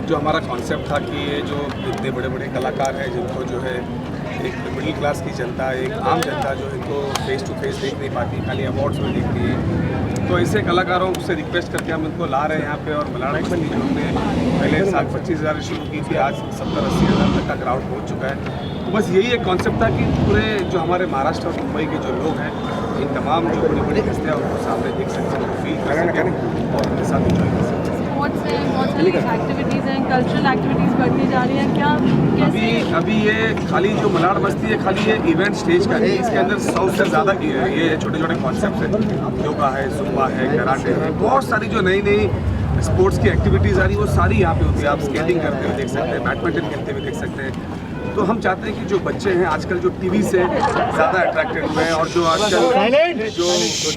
जो हमारा कॉन्सेप्ट था कि ये जो इतने बड़े बड़े कलाकार हैं जिनको जो है एक मिडिल क्लास की जनता, एक आम जनता जो इनको फेस टू फेस देख नहीं पाती, खाली अवार्ड्स में देखती है, तो ऐसे कलाकारों से रिक्वेस्ट करके हम इनको ला रहे हैं यहाँ पे। और मलाड़ा एक्चुअली जो हमने पहले 25,000 शुरू की थी, आज 70-80,000 तक का क्राउड पहुँच चुका है। तो बस यही एक कॉन्सेप्ट था कि पूरे जो हमारे महाराष्ट्र और मुंबई के जो लोग हैं, इन तमाम जो बड़ी बड़ी हस्तियाँ उनको सामने देख सकते हैं, फील कर सकें और उनके साथ इंजॉय कर सकते हैं। बहुत सारी एक्टिविटीज़ हैं, कल्चरल एक्टिविटीज़ बढ़ती जा रही हैं, क्या अभी ये खाली जो मलाड़ मस्ती है खाली ये इवेंट स्टेज का है, इसके अंदर 100 से ज़्यादा की है। ये छोटे छोटे कॉन्सेप्ट हैं, योगा है, जुम्बा है, कराटे है, बहुत सारी जो नई नई स्पोर्ट्स की एक्टिविटीज़ आ रही है वो सारी यहाँ पे होती है। आप स्केटिंग करते हुए देख सकते हैं, बैडमिंटन खेलते हुए देख सकते हैं। तो हम चाहते हैं कि जो बच्चे हैं आजकल जो टीवी से ज़्यादा अट्रैक्टेड हुए हैं और जो आजकल जो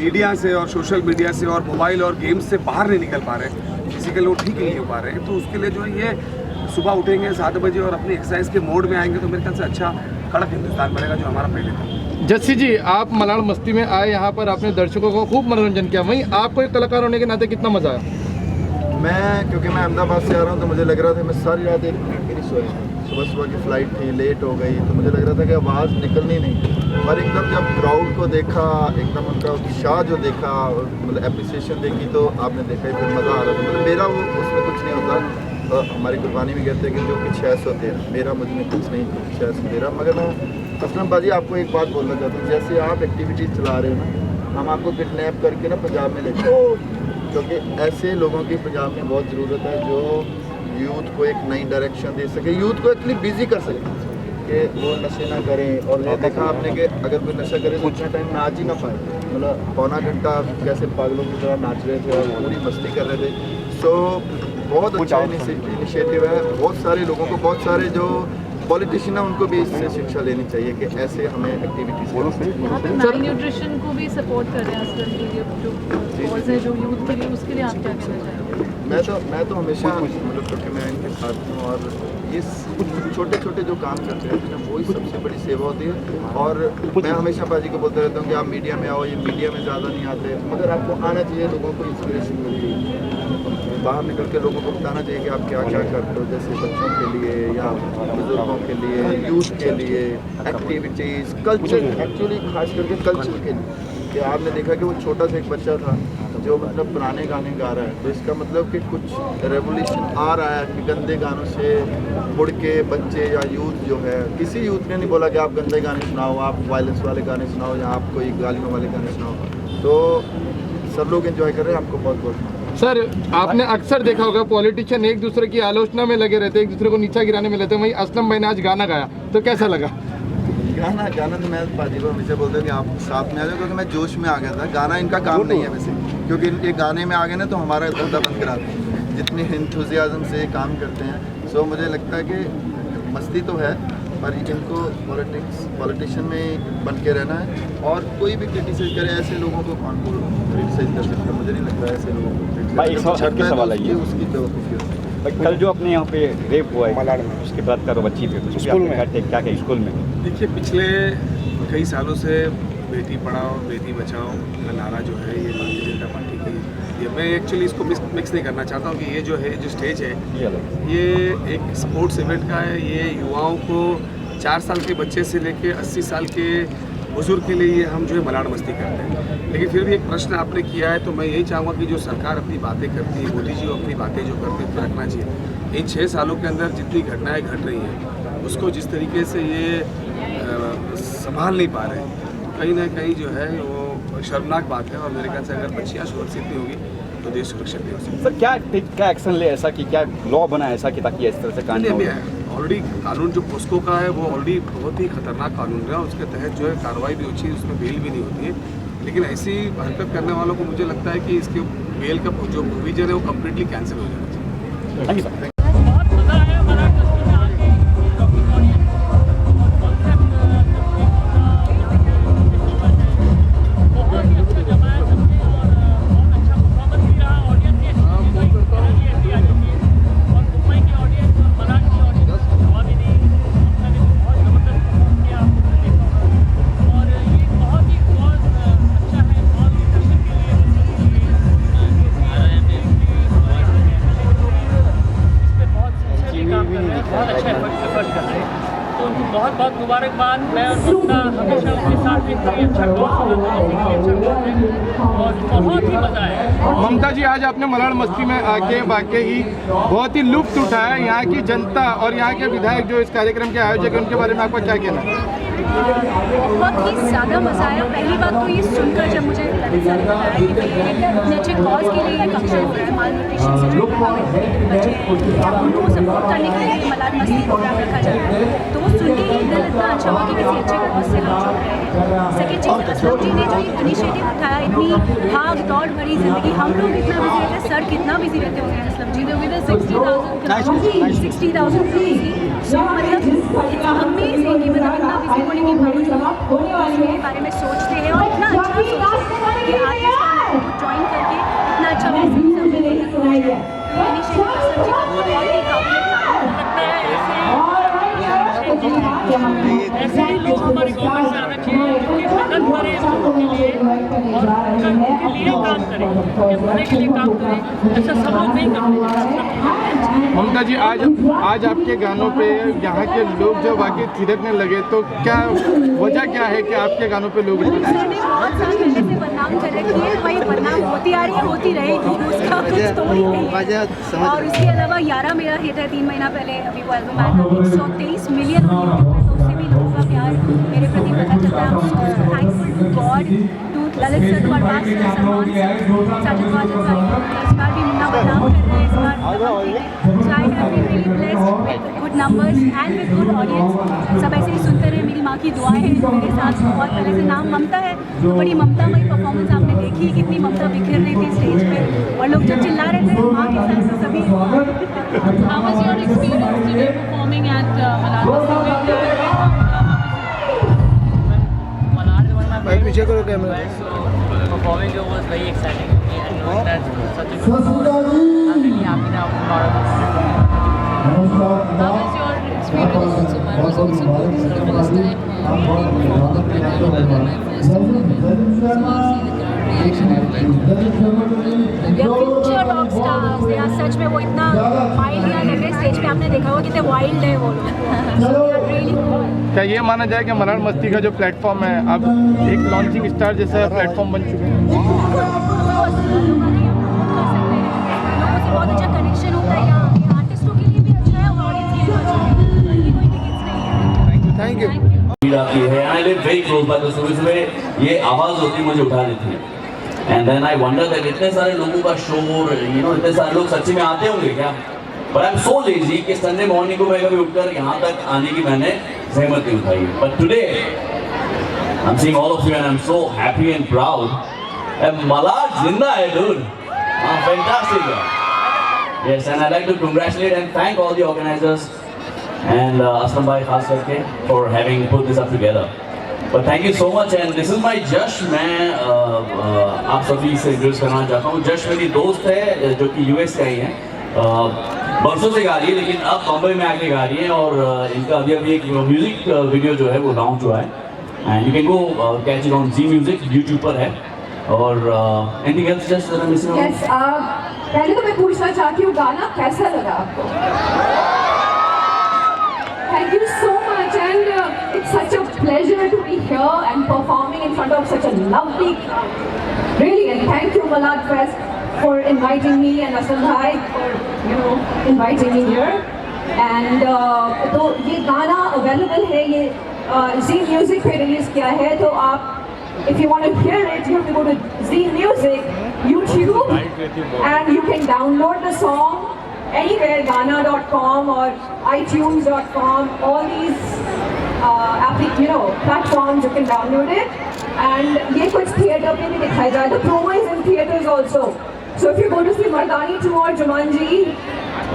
मीडिया से और सोशल मीडिया से और मोबाइल और गेम्स से बाहर नहीं निकल पा रहे हैं, फिजिकल वो ठीक नहीं हो पा रहे हैं, तो उसके लिए जो है ये सुबह उठेंगे 7 बजे और अपनी एक्सरसाइज के मोड में आएंगे तो मेरे ख्याल से अच्छा कड़क हिंदुस्तान बनेगा जो हमारा पहले था। जस्सी जी, आप मलाड़ मस्ती में आए, यहाँ पर आपने दर्शकों को खूब मनोरंजन किया, वहीं आपको एक कलाकार होने के नाते कितना मजा आया? क्योंकि मैं अहमदाबाद से आ रहा हूँ तो मुझे लग रहा था मैं सारी रात एक मिनट भी नहीं सोया। सुबह की फ़्लाइट थी, लेट हो गई, तो मुझे लग रहा था कि आवाज़ निकलनी नहीं। और एकदम जब क्राउड को देखा, एकदम उनका उत्साह जो देखा, मतलब एप्रिसिएशन देखी, तो आपने देखा ही फिर मज़ा आ रहा था। मतलब मेरा वो उसमें कुछ नहीं होता। हमारी कुर्बानी भी कहते हैं कि जो कुछ है सो तेरा, मेरा मुझ में कुछ नहीं, कुछ है सो तेरा। मगर मैं असलम बाजी आपको एक बात बोलना चाहता हूँ, जैसे आप एक्टिविटीज़ चला रहे हो ना, हम आपको किडनैप करके ना पंजाब में लेते हैं, क्योंकि ऐसे लोगों की पंजाब में बहुत ज़रूरत है जो यूथ को एक नई डायरेक्शन दे सके, यूथ को एक्चुअली बिजी कर सके कि वो नशे ना करें। और ये देखा आपने कि अगर कोई नशा करे तो उतना टाइम नाच ही ना पाए, मतलब पौना घंटा कैसे पागलों की तरह नाच रहे थे और पूरी मस्ती कर रहे थे। सो बहुत अच्छा इनिशिएटिव है। बहुत सारे लोगों को, बहुत सारे जो पॉलिटिशियन है उनको भी इससे शिक्षा लेनी चाहिए कि ऐसे हमें एक्टिविटीज़ न्यूट्रिशन को भी सपोर्ट कर रहे हैं आजकल जो कॉज है जो यूथ के लिए, उसके लिए आप क्या कहना चाहेंगे? मैं तो हमेशा मतलब क्योंकि मैं इनके साथ हूँ और ये कुछ छोटे छोटे जो काम करते हैं वही सबसे बड़ी सेवा होती है। और मैं हमेशा बाजी को बोलता रहता हूँ कि आप मीडिया में आओ, ये मीडिया में ज़्यादा नहीं आते, मगर आपको आना चाहिए, लोगों को इंस्पिरेशन मिलती है, बाहर निकल के लोगों को बताना चाहिए कि आप क्या क्या करते हो, जैसे बच्चों के लिए या बुजुर्गों के लिए, यूथ के लिए, एक्टिविटीज़, कल्चर, एक्चुअली खास करके कल्चर के लिए। कि आपने देखा कि वो छोटा सा एक बच्चा था जो मतलब पुराने गाने गा रहा है, तो इसका मतलब कि कुछ रेवोल्यूशन आ रहा है कि गंदे गानों से मुड़ के बच्चे या यूथ जो है, किसी यूथ ने नहीं बोला कि आप गंदे गाने सुनाओ, आप वायलेंस वाले गाने सुनाओ या आप कोई गालियों वाले गाने सुनाओ। तो सब लोग एंजॉय कर रहे हैं। आपको बहुत बहुत सर, आपने अक्सर देखा होगा पॉलिटिशियन एक दूसरे की आलोचना में लगे रहते, एक दूसरे को नीचा गिराने में लेते, वहीं असलम भाई ने आज गाना गाया, तो कैसा लगा? गाना तो मैं बाजी को हमेशा बोलता हूँ कि आप साथ में आ जाओ, क्योंकि मैं जोश में आ गया था। गाना इनका काम नहीं है वैसे, क्योंकि ये गाने में आ गए ना तो हमारा धंधा बंद कराते हैं, जितनी इंथुजियाज्म से काम करते हैं। सो मुझे लगता है कि मस्ती तो है, पर इनको पॉलिटिशियन में बन के रहना है। और कोई भी क्रिटिसाइज करे, ऐसे लोगों को कौन क्रिटिसाइज कर सकता है? मुझे नहीं लगता ऐसे लोगों को उसकी बेवकूफ़ी। कल जो अपने यहाँ पे रेप हुआ है मलाड़ में, उसके बाद का बच्ची पे स्कूल में क्या स्कूल में? देखिए, पिछले कई सालों से बेटी पढ़ाओ बेटी बचाओ का नारा जो है ये भारतीय जनता पार्टी की, ये मैं एक्चुअली इसको मिक्स नहीं करना चाहता हूँ कि ये जो है जो स्टेज है ये एक स्पोर्ट्स इवेंट का है। ये युवाओं को 4 साल के बच्चे से लेके 80 साल के बुजुर्ग के लिए ये हम जो है मलाड़ मस्ती करते हैं। लेकिन फिर भी एक प्रश्न आपने किया है तो मैं यही चाहूँगा कि जो सरकार अपनी बातें करती है, मोदी जी अपनी बातें जो करते हैं रखना चाहिए। इन 6 सालों के अंदर जितनी घटनाएं घट रही हैं उसको जिस तरीके से ये संभाल नहीं पा रहे हैं, कहीं ना कहीं जो है वो शर्मनाक बात है। और मेरे ख्याल से अगर बच्चियाँ सुरक्षित नहीं होगी तो देश सुरक्षित नहीं हो सकता। सर, क्या एक्शन ले ऐसा कि क्या लॉ बना ऐसा कि ताकि इस तरह से कानून? ऑलरेडी कानून जो पोस्को का है वो ऑलरेडी बहुत ही खतरनाक कानून है, उसके तहत जो है कार्रवाई भी होती है, उसमें बेल भी नहीं होती है। लेकिन ऐसी हरकत करने वालों को मुझे लगता है कि इसके बेल का जो प्रोविजन है वो कम्प्लीटली कैंसिल हो जाना चाहिए। Thank you sir. उनका हमेशा उनके साथ एक बड़ी अच्छा दोस्त रहा, काफ़ी अच्छा दोस्त है और बहुत ही मज़ा आया। ममता जी, आज आपने मलाड मस्ती में आके वाकई बहुत ही लुत्फ उठाया। यहाँ की जनता और यहाँ के विधायक जो इस कार्यक्रम के आयोजक हैं, उनके बारे में आपका क्या कहना है? बहुत ही ज़्यादा मज़ा आया। पहली बात तो ये सुनकर जब मुझे ललित सर ने बताया कि इतने अच्छे कॉज के लिए ये फंक्शन हो रहा है, माल न्यूट्रिशन से जो प्रभावित बच्चे हैं उनको सपोर्ट करने के लिए मलाड मस्ती प्रोग्राम रखा जा रहा है, तो वो सुन के ही दिल इतना अच्छा हुआ कि किसी अच्छे कॉज से हम जुड़ रहे हैं। सेकेंड चीज़, असलम जी ने जो एक इनिशिएटिव उठाया, इतनी भाग दौड़ भरी ज़िंदगी, हम लोग इतना बिजी रहते हैं, सर कितना बिजी रहते होंगे असलम जी, with a 60,000 60,000 सो मतलब इट्स अमेजिंग कि मतलब इतना बिजी होने के बावजूद उसके बारे में सोचते हैं और इतना अच्छा सोचते हैं कि आर्टिस्ट ज्वाइन करके इतना अच्छा मैसेज ऐसे ही लोग हमारी गवर्नमेंट से आना चाहिए जिनकी मदद करें लोगों के लिए और उनके लिए काम करें, उनके भले के लिए काम करें। ऐसा सब लोग नहीं करते। ममता जी, आज आपके गानों पे यहाँ के लोग जो वाकई थिरकने लगे, तो क्या वजह क्या है कि आपके गानों पे लोग बहुत साल पहले से बदनाम कर रखी है, वही बदनाम होती आ रही है, होती रहेगी, उसका कुछ तो ही नहीं है। और उसके अलावा 11 मेरा हिट है 3 महीना पहले, अभी वो एल्बम आया था, 123 मिलियन ऑन यूट्यूब है, तो उससे भी लोगों का प्यार मेरे प्रति पता चलता है। Thankful to God, to Lalit sir, to Arbaz sir, Salman sir, Sajid Wajid भाई, इस बार भी मुन्ना बदनाम कर रहे हैं, इस बार so I have been really blessed with good numbers and with good audience। सब ऐसे ही सुनते रहे, मेरी माँ की दुआ है मेरे साथ। बहुत पहले से नाम ममता है, तो बड़ी ममतामयी परफॉर्मेंस आपने देखी, कितनी ममता बिखर रही थी स्टेज पे और लोग जब चिल्ला रहे थे माँ के साथ से सभी। How was your experience today performing at Malad Masti? पीछे करो camera. Performing it was very exciting for me and knowing that such a good song, I'm really happy that I'm part of this. How was your experience? So mine was also good. This is the first time performing the premiere of my first film. So I'll see the crowd reaction and like They are future rock stars, they are सच में वो इतना wild यहाँ लग रहे stage पे, आपने देखा होगा कितने वाइल्ड है वो लोग। So they are really cool। क्या ये माना जाए कि मलाड मस्ती का जो प्लेटफॉर्म है अब एक लॉन्चिंग स्टार जैसा प्लेटफॉर्म बन चुके हैं? बहुत अच्छा कनेक्शन होता है यहाँ, आर्टिस्टों के लिए भी अच्छा है और ऑडियंस के लिए भी अच्छा है, इनकी कोई टिकट्स नहीं है। Thank you. भीड़ आती है, I live very close by the सुबह सुबह ये आवाज़ होती मुझे उठा देती है। And then I wonder that इतने सारे लोगों का शोर, इतने सारे लोग सच्ची में आते होंगे क्या? But I am so lazy कि संडे मॉर्निंग को मैं कभी उठकर यहाँ तक आने की मैंने जहमत नहीं उठाई है। But today I am seeing all of you and I am so happy and proud. Malad जिंदा है dude, फैंटास्टिक है। Yes, and I'd like to congratulate and thank all the organizers and Aslam bhai खास करके for having put this up together. But thank you so much and this is my जश्न। मैं आप सभी से introduce करना चाहता हूँ। जश्न मेरी दोस्त है जो कि यूएस का ही है, बरसों से गा रही है लेकिन अब बम्बई में आके गा रही है और इनका अभी एक म्यूजिक वीडियो जो है वो लॉन्च हुआ है and you can go catch it on Zee Music, YouTube पर है। और एनीथिंग एल्स जस्ट यस, पहले तो मैं पूछना चाहती हूँ गाना कैसा लगा आपको? Thank you so much and it's such a pleasure to be here and performing in front of such a lovely crowd. Really, and thank you Malad Fest for inviting me and Aslam bhai for inviting me here. And तो ये गाना available है, ये Zee Music पे release किया है, तो आप if you want to hear it, you have to go to Zee Music YouTube and you can download the song anywhere, Gaana.com or iTunes.com, all these platforms you can download it. And ये कुछ theatre पे भी दिखाया जाए, the promo is in theatres also. So if you go to see Mardani 2 or Jumanji,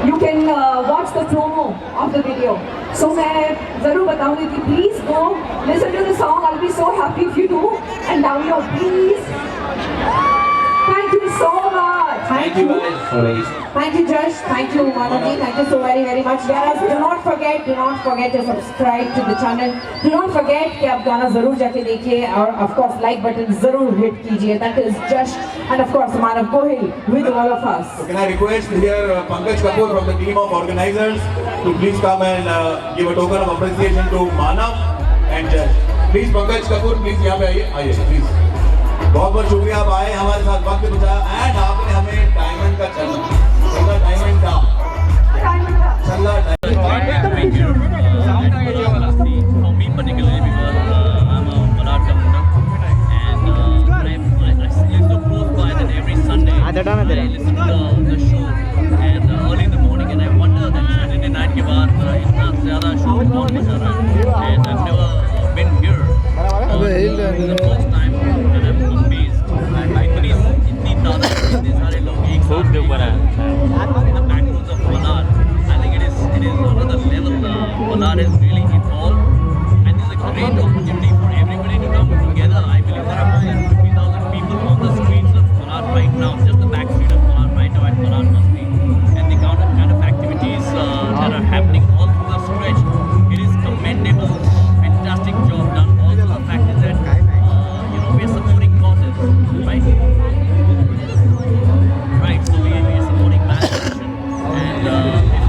you can watch the promo of the video. So मैं ज़रूर बताऊँगी कि please go listen to the song. I'll be so happy if you do and download, please. Thank you so much. Thank you guys. Thank you Josh. Thank you Manaji. Thank you so very much. Guys, do not forget to subscribe to the channel. Do not forget कि आप गाना ज़रूर जाके देखिए और of course like button ज़रूर hit कीजिए. That is Josh and of course Manav Gohil with all of us. So can I request here Pankaj Kapoor from the team of organizers to please come and give a token of appreciation to Manav and Josh. Please Pankaj Kapoor please यहाँ पे आइए, आइए please. बहुत बहुत शुक्रिया आप आए, हमारे साथ वक्त बिताया एंड आपने हमें डायमंड का चला डायमंड का For me particularly because I'm a Malad supporter and I live so close by that every Sunday I listen to the show and early in the morning and I wonder that Saturday night के बाद इतना ज़्यादा show कौन बजा रहा है and I've never been here. This is the first time and I'm amazed. इतनी तादाद में इतने सारे लोग एक साथ in the back rows of Malad. I think it is another level. Malad is really evolved. And it's a great opportunity for everybody to come together. I believe there are more than 50,000 people on the streets of Malad right now, just the back street of Malad right now at Malad Masti. And the kind of activities that are happening all through the stretch, it is commendable. Fantastic job done. Also the fact is that, we are supporting causes, right? Right, so we are supporting malnutrition. And if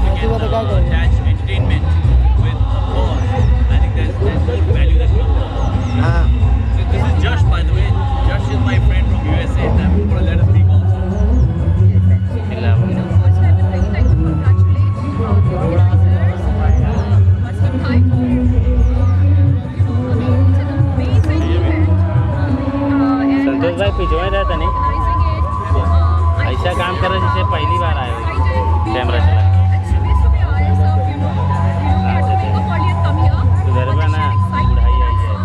we can attach entertainment with a cause, I think there's more value that comes out. This is Josh, by the way. Josh is my friend from USA. I'm going to let us speak also. First time in really like to congratulate the organizers, Custom Typhoon. It's an amazing event. संतोष भाई पिछवाई रहता नहीं ऐसा काम कर रहे जैसे पहली बार आए हो कैमरा चला उधर में ना बुढ़ाई आई है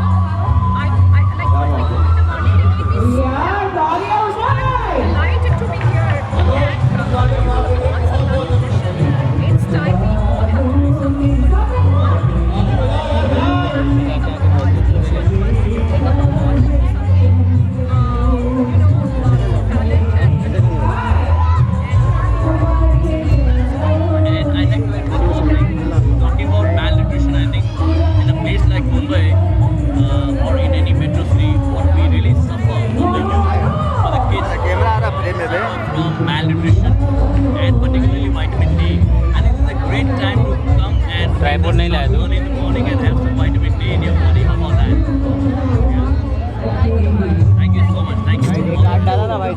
Talking about malnutrition, I think in a place like Mumbai or in any metro city, what we really suffer from the youth, for the kids, from malnutrition and particularly vitamin D. And it is a great time to come and Tripod नहीं लाया तू? early in the morning and have some vitamin D in your body. How about that? Thank you so much. Thank you. डाला था भाई